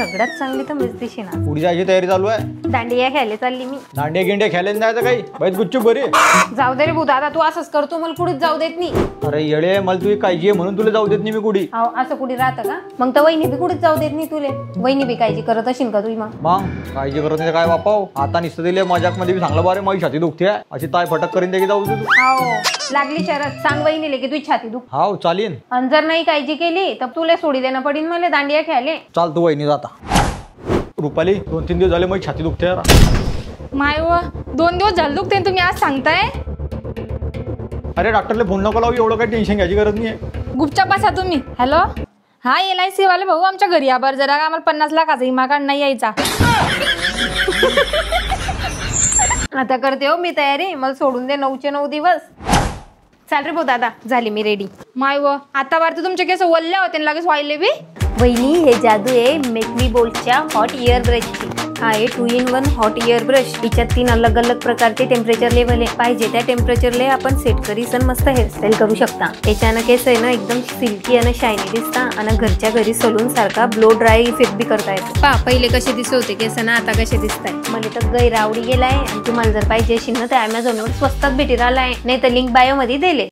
सगळ्यात चांगली तर मीच दिशी ना। पुढे जायची तयारी चालू आहे। दांडिया खेळायला चालली मी। दांडिया गिंड्या खेळायला जायचं काही बाई गुच्चूप बरी। जाऊ दे रे भू दादा, तू असंच करतो, मला कुठेच जाऊ देत नाही। अरे येडे, मला तुझी काळजी आहे म्हणून तुला जाऊ देत नाही मी कुठे। असं कुठे राहतं का? मग तर वहिनी बी कुठेच जाऊ देत नाही तुले। वहिनी बी काळजी करत असेल का तुझी? मग काळजी करत नाही काय बापाव, आता निसतं दिले मजाक मध्ये बी सांगलं बारे माझी छाती दुखते अशी ताय फटक करीन दे की जाऊ दे तू। लागली शरद, सांग वहिनीले की तुझी छाती दुख। हाव चालीन। आणि जर नाही काळजी केली तर तुला सोडी देणं पडीन मला दांडिया खेळायला। चाल तू वहिनी जाता। रुपाली 2-3 दिवस झाले माझी छाती दुखते यार। माय व 2 दिवस झाले दुखते तुम्ही आज सांगताय? अरे डॉक्टरला फोन नको लावू, एवढं काही टेन्शन घ्यायची गरज नाही। गुपचाप बसा तुम्ही। हॅलो, हा LIC वाले भाऊ, आमच्या घरी आभार जरा, आम्हाला 50 लाखाचा विमा काढ यायचा। आता करते हो मी तयारी, मला सोडून दे 9चे 9 दिवस। चाल रे भाऊ दादा, झाली मी रेडी। माय व आता वारते तुमचे केस वल्ल्या होते लगेच व्हायले बी। वहिनी हे जादू आहे मेक मी बोल्टच्या हॉट एअर ब्रशची। हा आहे 2 in 1 हॉट एअर ब्रश। याच्यात 3 अलग अलग प्रकारचे टेम्परेचर लेवल आहे। पाहिजे त्या टेम्परेचरले आपण सेट करीसन मस्त हेअरस्टाईल करू शकता। याच्यानं केस आहे ना एकदम सिल्की आणि शायनी दिसता आणि घरच्या घरी सलून सारखा ब्लो ड्राय इफेक्ट बी करता येतो। पहा पहिले कसे दिसत होते केस ना, आता कसे दिसताय। मला तर गैर आवडी गेलाय। आणि तुम्हाला जर पाहिजे असेल ना तर Amazonवर स्वस्तात भेटी राहिलाय, नाही तर लिंक बायो मध्ये दिले।